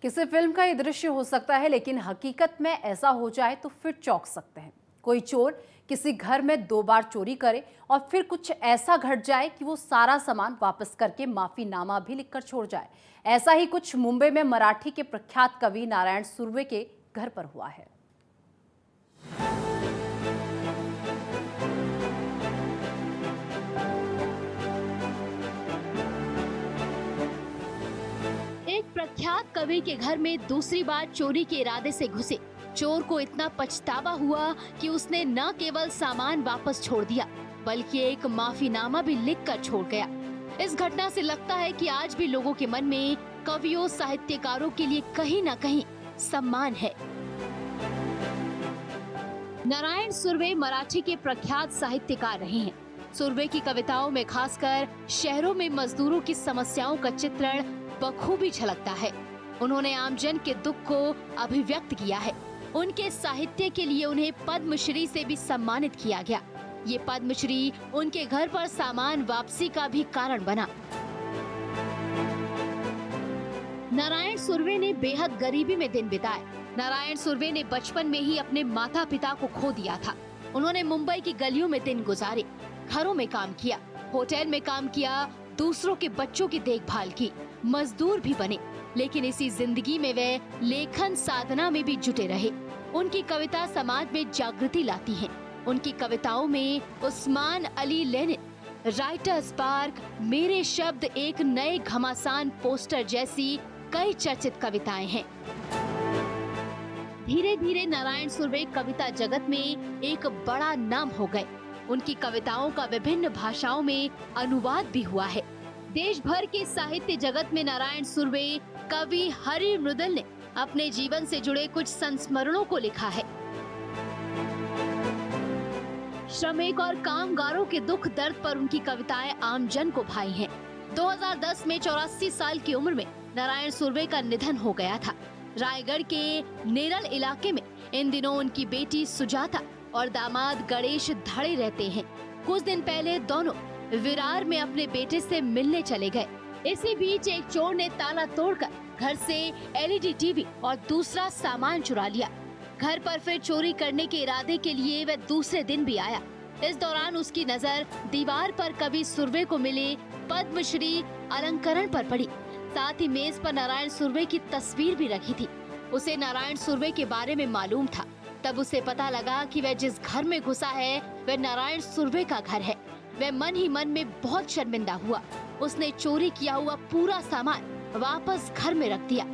किसी फिल्म का ये दृश्य हो सकता है, लेकिन हकीकत में ऐसा हो जाए तो फिर चौंक सकते हैं। कोई चोर किसी घर में 2 बार चोरी करे और फिर कुछ ऐसा घट जाए कि वो सारा सामान वापस करके माफीनामा भी लिखकर छोड़ जाए। ऐसा ही कुछ मुंबई में मराठी के प्रख्यात कवि नारायण सुर्वे के घर पर हुआ है। एक प्रख्यात कवि के घर में दूसरी बार चोरी के इरादे से घुसे चोर को इतना पछतावा हुआ कि उसने न केवल सामान वापस छोड़ दिया बल्कि एक माफीनामा भी लिख कर छोड़ गया। इस घटना से लगता है कि आज भी लोगों के मन में कवियों साहित्यकारों के लिए कहीं न कहीं सम्मान है। नारायण सुर्वे मराठी के प्रख्यात साहित्यकार रहे हैं। सुर्वे की कविताओं में खासकर शहरों में मजदूरों की समस्याओं का चित्रण बखूबी झलकता है। उन्होंने आमजन के दुख को अभिव्यक्त किया है। उनके साहित्य के लिए उन्हें पद्मश्री से भी सम्मानित किया गया। ये पद्मश्री उनके घर पर सामान वापसी का भी कारण बना। नारायण सुर्वे ने बेहद गरीबी में दिन बिताए। नारायण सुर्वे ने बचपन में ही अपने माता पिता को खो दिया था। उन्होंने मुंबई की गलियों में दिन गुजारे, घरों में काम किया, होटल में काम किया, दूसरों के बच्चों की देखभाल की, मजदूर भी बने, लेकिन इसी जिंदगी में वे लेखन साधना में भी जुटे रहे। उनकी कविता समाज में जागृति लाती है। उनकी कविताओं में Usman Ali Lenin, writer spark, मेरे शब्द एक नए घमासान पोस्टर जैसी कई चर्चित कविताएं हैं। धीरे धीरे नारायण सुर्वे कविता जगत में एक बड़ा नाम हो गए। उनकी कविताओं का विभिन्न भाषाओं में अनुवाद भी हुआ है। देश भर के साहित्य जगत में नारायण सुर्वे कवि हरि मृदुल ने अपने जीवन से जुड़े कुछ संस्मरणों को लिखा है। श्रमिक और कामगारों के दुख दर्द पर उनकी कविताएं आम जन को भाई हैं। 2010 में 84 साल की उम्र में नारायण सुर्वे का निधन हो गया था। रायगढ़ के नेरल इलाके में इन दिनों उनकी बेटी सुजाता और दामाद गणेश धड़े रहते हैं। कुछ दिन पहले दोनों विरार में अपने बेटे से मिलने चले गए। इसी बीच एक चोर ने ताला तोड़कर घर से एलईडी टीवी और दूसरा सामान चुरा लिया। घर पर फिर चोरी करने के इरादे के लिए वह दूसरे दिन भी आया। इस दौरान उसकी नजर दीवार पर कवि सुर्वे को मिले पद्मश्री अलंकरण पर पड़ी। साथ ही मेज पर नारायण सुर्वे की तस्वीर भी रखी थी। उसे नारायण सुर्वे के बारे में मालूम था। तब उसे पता लगा कि वह जिस घर में घुसा है वह नारायण सुर्वे का घर है। वह मन ही मन में बहुत शर्मिंदा हुआ। उसने चोरी किया हुआ पूरा सामान वापस घर में रख दिया।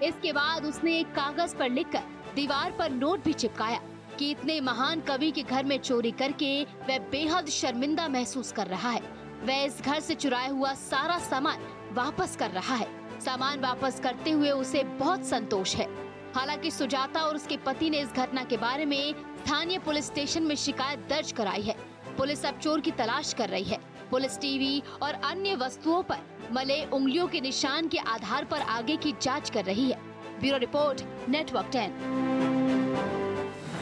इसके बाद उसने एक कागज पर लिखकर दीवार पर नोट भी चिपकाया कि इतने महान कवि के घर में चोरी करके वह बेहद शर्मिंदा महसूस कर रहा है। वह इस घर से चुराया हुआ सारा सामान वापस कर रहा है। सामान वापस करते हुए उसे बहुत संतोष है। हालांकि सुजाता और उसके पति ने इस घटना के बारे में स्थानीय पुलिस स्टेशन में शिकायत दर्ज कराई है। पुलिस अब चोर की तलाश कर रही है। पुलिस टीवी और अन्य वस्तुओं पर मले उंगलियों के निशान के आधार पर आगे की जांच कर रही है। Bureau report, network 10।